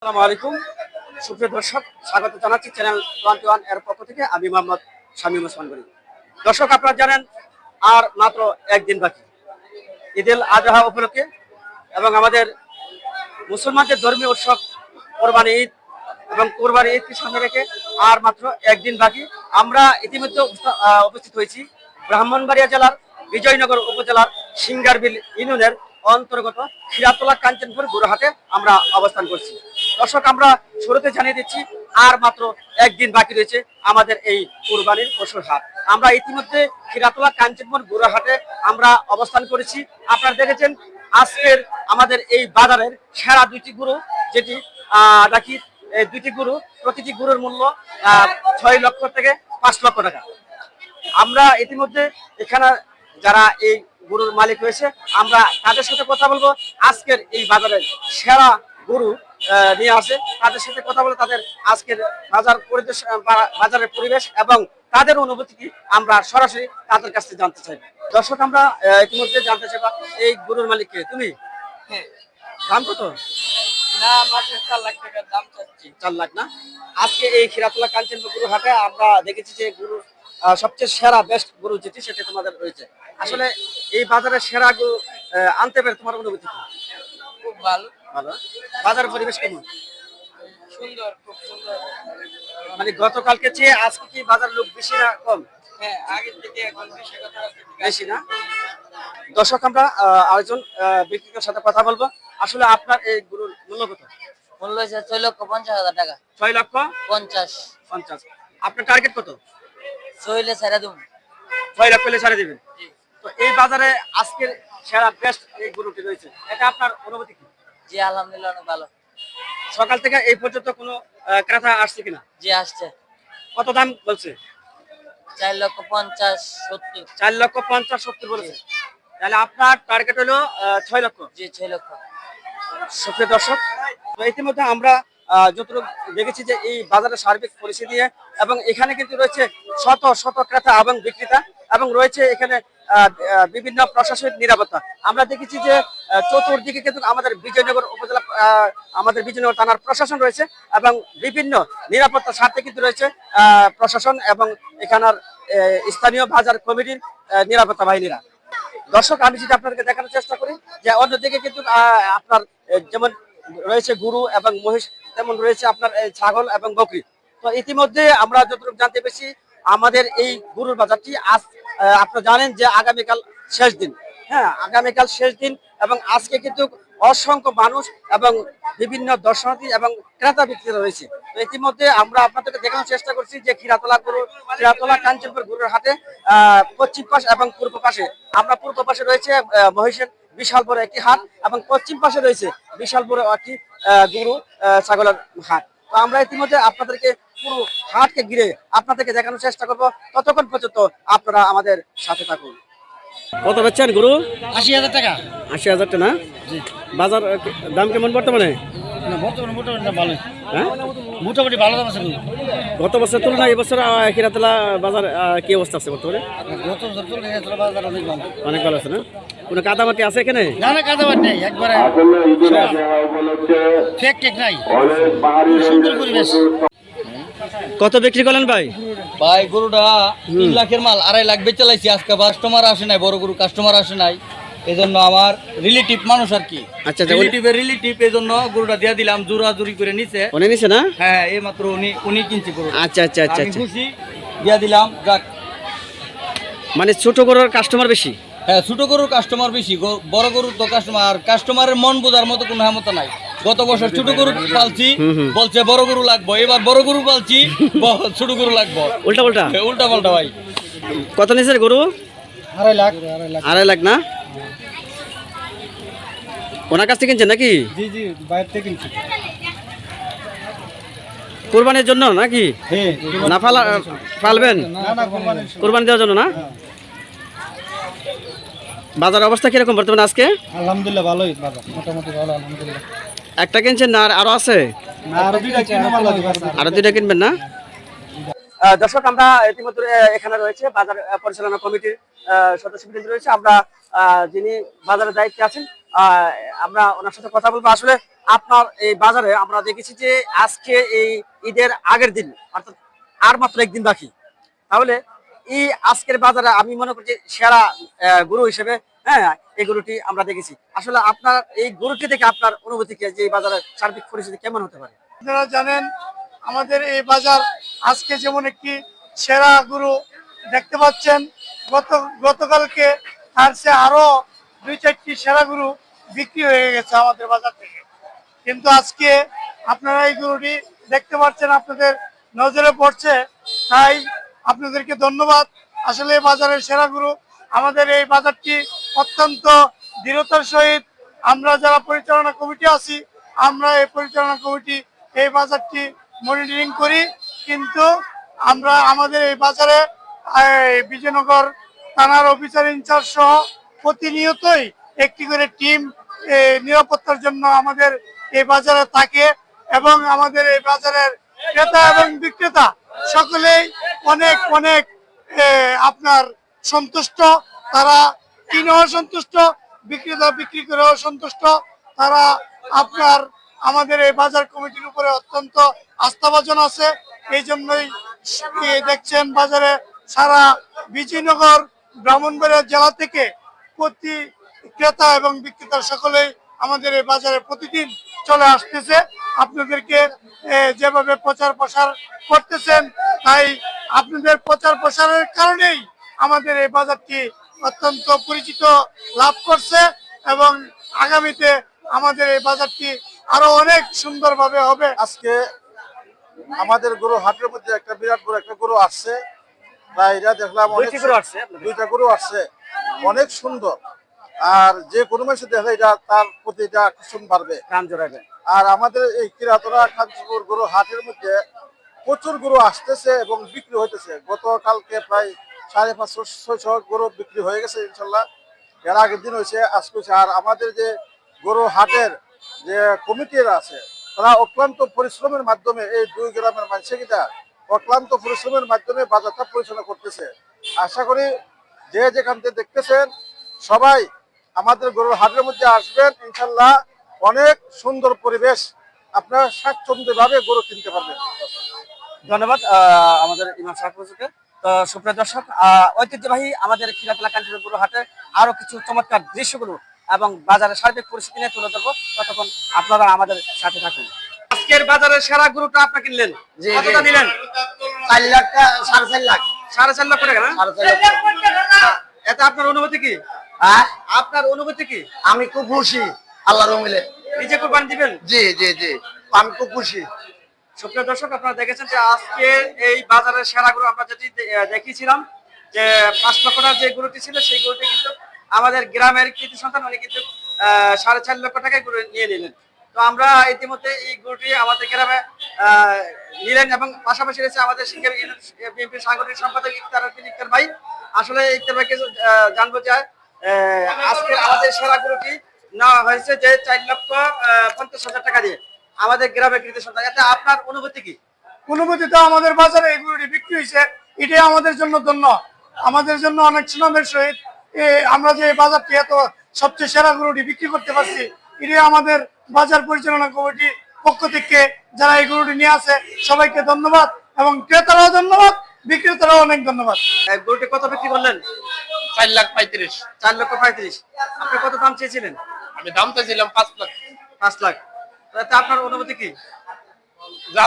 আসসালামু আলাইকুম সুপ্রিয় দর্শক, স্বাগত জানাচ্ছি চ্যানেল 21 এর পক্ষ থেকে। আমি মোহাম্মদ শামীম ওসমান গনি। দর্শক, আপনারা জানেন আর মাত্র একদিন বাকি ঈদুল আজহা উপলক্ষে এবং আমাদের মুসলমানদের ধর্মীয় উৎসব কোরবানি ঈদ এবং কোরবানি ঈদকে সামনে রেখে আর মাত্র একদিন বাকি। আমরা ইতিমধ্যে উপস্থিত হয়েছি ব্রাহ্মণবাড়িয়া জেলার বিজয়নগর উপজেলার সিঙ্গারবিল ইউনিয়নের অন্তর্গত খিরাতলা কাঞ্চনপুর গুরুহাটে আমরা অবস্থান করছি। দর্শক, আমরা শুরুতে জানিয়ে দিচ্ছি আর মাত্র একদিন বাকি রয়েছে আমাদের এই কুরবানির পশুর হাট। আমরা ইতিমধ্যে খিরাতলা কাঞ্চনপুর গুরুহাটে আমরা অবস্থান করেছি। আপনারা দেখেছেন আজকের আমাদের এই বাজারের সেরা দুইটি গরু, যেটি নাকি এই দুইটি গরু, প্রতিটি গরুর মূল্য 6 লক্ষ থেকে 5 লক্ষ টাকা। আমরা ইতিমধ্যে এখানে যারা এই গরুর মালিক হয়েছে আমরা তাদের সাথে কথা বলবো। আজকের এই বাজারের সেরা গরু নিয়ে আসে, তাদের সাথে কথা বলে তাদের আজকের বাজারের পরিবেশ এবং তাদের অনুভূতি কি আমরা সরাসরি তাদের কাছ থেকে জানতে চাই। দর্শক, আমরা ইতিমধ্যে জানতে চাইবা এই গরুর মালিককে। তুমি দাম কত? না, মাত্র 4 লাখ টাকার দাম চাচ্ছি। 4 লাখ না? আজকে এই খিরাতলা কাঞ্চনপুর গরু হাটে আমরা দেখেছি যে গরু সবচেয়ে সেরা বেস্ট গরু যেটি সেটা তোমাদের রয়েছে। আসলে এই বাজারে সেরা গরু আনতে পেরে তোমার অনুভূতি কি? খুব ভালো। ভালো। বাজারের পরিবেশ কেমন? সুন্দর, খুব সুন্দর। মানে গতকালকে চেয়ে আজকে কি বাজার লোক বেশি না কম? হ্যাঁ, আগের থেকে এখন বেশি কথা বেশি না? দর্শক, আমরা আরেকজন ব্যক্তির সাথে কথা বলবো। আসলে আপনার এই গরুর মূল্য কত? মূল্য হচ্ছে 6,50,000 টাকা। 6 লক্ষ 50। 50। আপনার টার্গেট কত? সইলে ছেড়ে দেব। 6 লক্ষ হলে ছাড়ে দিবেন। তো এই বাজারে আজকের সেরা বেস্ট এই গরুটি রয়েছে, এটা আপনার অনুভূতি কি? জি, আলহামদুলিল্লাহ অনেক ভালো। সকাল থেকে এই পর্যন্ত কোনো ক্রেতা আসছে কিনা? জি, আসছে। কত দাম বলছে? 4,50,000, 70। 4 লক্ষ 50, 70 বলেছে। তাহলে আপনার টার্গেট হলো 6 লক্ষ। জি, 6 লক্ষ। সুপ্রিয় দর্শক, তো ইতিমধ্যে আমরা যতটুকু দেখেছি যে এই বাজারের সার্বিক পরিস্থিতি এবং এখানে কিন্তু রয়েছে শত শত ক্রেতা এবং বিক্রেতা এবং রয়েছে এখানে বিভিন্ন প্রশাসনিক নিরাপত্তা। আমরা দেখেছি যে চতুর্দিকে কিন্তু আমাদের বিজয়নগর উপজেলা আমাদের বিজয়নগর থানার প্রশাসন রয়েছে এবং বিভিন্ন নিরাপত্তার স্বার্থে কিন্তু রয়েছে প্রশাসন এবং এখানের স্থানীয় বাজার কমিটির নিরাপত্তা বাহিনীরা। দর্শক, আমি যদি আপনাদেরকে দেখানোর চেষ্টা করি যে অন্যদিকে কিন্তু আপনার যেমন রয়েছে গরু এবং মহিষ, তেমন রয়েছে আপনার ছাগল এবং বকরি। তো ইতিমধ্যে আমরা যতটুকু জানতে পেরেছি আমাদের এই গরুর বাজারটি আজ আপনারা জানেন যে আগামীকাল শেষ দিন। হ্যাঁ, আগামীকাল শেষ দিন এবং আজকে কিন্তু অসংখ্য মানুষ এবং বিভিন্ন দর্শনার্থী এবং ক্রেতা বিক্রেতা রয়েছে। তো ইতিমধ্যে আমরা আপনাদেরকে দেখানোর চেষ্টা করছি যে খিরাতলা কাঞ্চনপুর গরুর হাটে পশ্চিম পাশ এবং পূর্ব পাশে, আমরা পূর্ব পাশে রয়েছে মহিষের বিশাল বড় একটি হাট এবং পশ্চিম পাশে রয়েছে বিশাল বড় একটি গরু ছাগলের হাট। তো আমরা ইতিমধ্যে আপনাদেরকে পুরো হাটকে ঘিরে আপনাদেরকে দেখানোর চেষ্টা করব। ততক্ষণ পর্যন্ত আপনারা আমাদের সাথে থাকুন। কত বেচছেন গরু? 80,000 টাকা। 80,000 টাকা না? বাজার দাম কেমন বর্তমানে? মোটামুটি ভালো। হ্যাঁ, মোটামুটি ভালো দাম আছে। গত বছর তুলনায় এবছর খিরাতলা বাজার কি অবস্থা আছে বর্তমানে? গত বছর তুলনায় বাজার অনেক ভালো। অনেক ভালো আছে না? কোনো কাদামাটি আছে এখানে? না, না, কাদামাটি নেই, একবারে ফেক টেক নাই, সুন্দর পরিবেশ। কত বিক্রি করলেন ভাই? ভাই গরুটা 3 লাখের মাল 2.5 লাখ বেচে লাইছি। আজকে কাস্টমার আসে নাই, বড় গরু কাস্টমার আসে নাই, এই জন্য আমার রিলেটিভ মানুষ আর কি। আচ্ছা, রিলেটিভ এই জন্য গরুটা দিয়ে দিলাম, জোরাজুরি করে নিছে। উনি নিছে না? হ্যাঁ, এই মাত্র উনি কিনছে গরু। আচ্ছা আচ্ছা আচ্ছা আমি আচ্ছা। খুশি, দিয়ে দিলাম। যাক, মানে ছোট গরুর কাস্টমার বেশি? হ্যাঁ, ছোট গরুর কাস্টমার বেশি, বড় গরুর তো কাস্টমারের মন বোঝার মতো কোনো ক্ষমতা নাই। গত বছর ছোট গরু পালছি, বলছে বড় গরু লাগবো, এবার বড় গরু পালছি, ছোট গরু লাগবো। উল্টা পাল্টা? উল্টা পাল্টা ভাই। কত নিচের গরু? 2.5 লাখ। 2.5 লাখ না? ওনার কাছ থেকে কিনছেন নাকি? জি, জি, বাইরে থেকে কিনছি। কোরবানির জন্য নাকি? হ্যাঁ, না ফালবেন? না, না, কোরবানি দেওয়ার জন্য না? বাজার অবস্থা কিরকম বর্তমানে আজকে? আলহামদুলিল্লাহ ভালোই বাজার, মোটামুটি ভালো আলহামদুলিল্লাহ। একটা কিনছেন না আরো আছে? না, আরো দুইটা কিনবো, ভালো দিবা। আরো 2টা কিনবেন না? দর্শক, আমরা ইতিমধ্যে এখানে রয়েছে বাজার পরিচালনা কমিটির সদস্যবৃন্দ রয়েছে। আমরা যিনি বাজারের দায়িত্বে আছেন আমরা ওনার সাথে কথা বলবো। আসলে আপনার এই বাজারে আমরা দেখেছি যে আজকে এই ঈদের আগের দিন অর্থাৎ আর মাত্র একদিন বাকি, তাহলে এই আজকের বাজারে আমি মনে করি যে সেরা গরু হিসেবে, হ্যাঁ, এই গরুটি আমরা দেখেছি। আসলে আপনার এই গরুটি থেকে আপনার অনুভূতি কি, যে এই বাজারের সার্বিক পরিস্থিতি কেমন হতে পারে? আপনারা জানেন আমাদের এই বাজার আজকে যেমন একটি সেরা গরু দেখতে পাচ্ছেন, গতকালকে তার সে আরো 2-4টি সেরা গরু বিক্রি হয়ে গেছে আমাদের বাজার থেকে। কিন্তু আজকে আপনারা এই গরুটি দেখতে পাচ্ছেন, আপনাদের নজরে পড়ছে, তাই আপনাদেরকে ধন্যবাদ। আসলে এই বাজারের সেরা গরু, আমাদের এই বাজারটি অত্যন্ত দৃঢ়তার সহিত আমরা যারা পরিচালনা কমিটি আছি, আমরা এই পরিচালনা কমিটি এই বাজারটি মনিটরিং করি। কিন্তু আমরা আমাদের এই বাজারে বিজয়নগর থানার অফিসার ইনচার্জ সহ প্রতিনিয়তই একটি করে টিম নিরাপত্তার জন্য আমাদের এই বাজারে থাকে, এবং আমাদের এই বাজারের ক্রেতা এবং বিক্রেতা সকলেই অনেক অনেক আপনার সন্তুষ্ট। তারা কিনেও সন্তুষ্ট, বিক্রেতা বিক্রি করেও সন্তুষ্ট। তারা আপনার আমাদের এই বাজার কমিটির উপরে অত্যন্ত আস্থাভাজন আছে। এই জন্যই দেখছেন বাজারে সারা বিজয়নগর ব্রাহ্মণবাড়িয়া জেলা থেকে প্রতি ক্রেতা এবং বিক্রেতা সকলেই আমাদের এই বাজারে প্রতিদিন চলে আসতেছে। আপনাদেরকে যেভাবে প্রচার প্রসার করতেছেন, তাই আপনাদের প্রচার প্রসারের কারণেই আমাদের এই বাজারটি অত্যন্ত পরিচিত লাভ করছে, এবং আগামীতে আমাদের এই বাজারটি আরো অনেক সুন্দরভাবে হবে। আজকে আমাদের গরু হাটের মধ্যে একটা বিরাট বড় একটা গরু আসছে, তাই এটা দেখলাম অনেক দুইটা গরু আসছে, অনেক সুন্দর। আর যে কোনো মানুষ দেখে এটা তার প্রতি এটা আকর্ষণ বাড়বে, কান জোড়াবে। আর আমাদের এই কিরাতরা কাঞ্চপুর গরু হাটের মধ্যে প্রচুর গরু আসতেছে এবং বিক্রি হইতেছে। গতকালকে প্রায় 550-600 গরু বিক্রি হয়ে গেছে ইনশাল্লাহ। এর আগের দিন হয়েছে, আজকে হয়েছে। আর আমাদের যে গরু হাটের যে কমিটিরা আছে, তারা অক্লান্ত পরিশ্রমের মাধ্যমে এই 2 গ্রামের মানুষেরা অক্লান্ত পরিশ্রমের মাধ্যমে বাজারটা পরিচালনা করতেছে। আশা করি যে যেখান থেকে দেখতেছেন সবাই আমাদের গরুর হাটের মধ্যে আসবেন, ইনশাল্লাহ অনেক সুন্দর পরিবেশ, আপনারা স্বাচ্ছন্দ্যভাবে গরু কিনতে পারবেন। ধন্যবাদ আমাদের ইমাম সাহেব হুজুরকে। তো সুপ্রিয় দর্শক, ঐতিহ্যবাহী আমাদের খিলাতলা কাঞ্চন গরু হাটে আরো কিছু চমৎকার দৃশ্যগুলো এবং বাজারের সার্বিক পরিস্থিতি নিয়ে তুলে ধরবো। ততক্ষণ আপনারা আমাদের সাথে থাকুন। আজকের বাজারের সেরা গরুটা আপনি কিনলেন, কতটা দিলেন? 4 লাখ, 4.5 লাখ, 4.5 লক্ষ টাকা না? 4.5 লাখ। এটা আপনার অনুভূতি কি? আপনার অনুভূতি কি? আমি খুব খুশি, আল্লাহর রহমতে। নিজে কোরবানি দিবেন? জি জি জি, আমি খুব খুশি। সুপ্রিয় দর্শক, আপনারা দেখেছেন যে আজকে এই বাজারের সেরা গরু আমরা যেটি দেখিয়েছিলাম, যে 5 লক্ষ টাকার যে গরুটি ছিল, সেই গরুটি কিন্তু আমাদের গ্রামের কৃতি সন্তান উনি কিন্তু 4.5 লক্ষ টাকায় গরু নিয়ে নিলেন। তো আমরা ইতিমধ্যে এই গরুটি আমাদের গ্রামে নিলেন, এবং পাশাপাশি রয়েছে আমাদের সিঙ্গার বিএনপির সাংগঠনিক সম্পাদক ইফতার ভাই। আসলে ইফতার ভাইকে জানবো যে আজকে আমাদের সেরা গরুটি নেওয়া হয়েছে যে 4,50,000 টাকা দিয়ে আমাদের গ্রামের কৃতি সন্তান। এতে আপনার অনুভূতি কি? অনুভূতি তো আমাদের বাজারে এই গরুটি বিক্রি হয়েছে, এটাই আমাদের জন্য ধন্য, আমাদের জন্য অনেক সুনামের সহিত আমরা যে বাজারটি এত সবচেয়ে সেরা গরুটি বিক্রি করতে পারছি, এটাই আমাদের বাজার পরিচালনা কমিটি পক্ষ থেকে যারা এই গরুটি নিয়ে আসে সবাইকে ধন্যবাদ, এবং ক্রেতারাও ধন্যবাদ, বিক্রেতারাও অনেক ধন্যবাদ। গরুটি কত বিক্রি করলেন? 4,35,000। 4,35,000। আপনি কত দাম চেয়েছিলেন? আমি দাম চাইছিলাম 5 লাখ। 5 লাখ। তাতে আপনার অনুভূতি কি?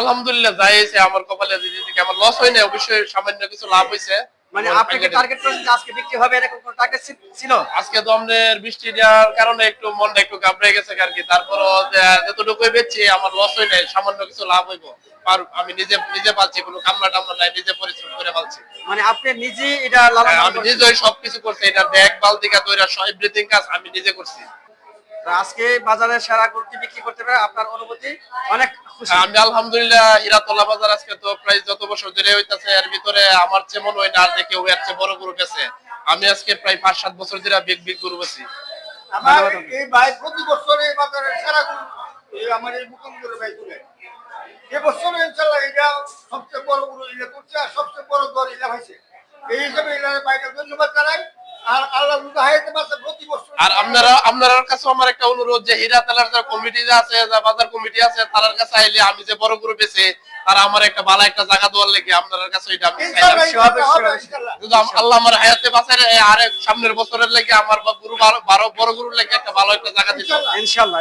আলহামদুলিল্লাহ, যাই হয়েছে আমার কপালে, আমার লস হয় না, অবশ্যই সামান্য কিছু লাভ হয়েছে। মানে আপনি কি টার্গেট করেছেন যে আজকে বিক্রি হবে, এরকম কোনো টার্গেট ছিল? আজকে তো আমাদের বৃষ্টি দেওয়ার কারণে একটু মনটা একটু ঘাবড়ে গেছে আর কি। তারপরও যতটুকু বেচছি আমার লস হয় নাই, সামান্য কিছু লাভ হইব। আমি নিজে পাচ্ছি, কোনো কামলা টামলা নাই, নিজে পরিশ্রম করে পাচ্ছি। মানে আপনি নিজে এটা লালন আমি নিজেই সবকিছু করছি, এটা দেখভাল থেকে তৈরি সব এভরিথিং কাজ আমি নিজে করছি। আজকে বাজারে সেরা গরুটি বিক্রি করতে পারে, আপনার অনুভূতি? অনেক খুশি আমি আলহামদুলিল্লাহ। হিরাতলা বাজার আজকে তো প্রায় যত বছর ধরে হইতাছে, এর ভিতরে আমার চেয়ে মনে হয় না আর যে কেউ এর চেয়ে বড় গরু বেছে। আমি আজকে প্রায় 5-7 বছর ধরে বিগ গরু বেছি। আমার এই ভাই প্রতি বছর এই বাজারের সেরা গরু আমার এই মুকুন্দ গরু ভাই তুলে এবছর ইনশাআল্লাহ এটা সবচেয়ে বড় গরু এটা করছে, আর সবচেয়ে বড় দর এটা হয়েছে। এই হিসাবে এটা ভাইকে ধন্যবাদ জানাই। আর আল্লাহ আর আপনার কাছে আমার একটা অনুরোধ যে হীরা তেলার যে কমিটি আছে, যে বাজার কমিটি আছে, তার কাছে আইলে আমি যে বড় গরু বেচে তারা আমার একটা ভালো একটা জায়গা দেওয়ার লেগে আপনার কাছে এটা আমি যদি আল্লাহ আমার হায়াতে বাঁচায় আর সামনের বছরের লেগে আমার গরু বড় গরুর লেগে একটা ভালো একটা জায়গা দিতে ইনশাআল্লাহ।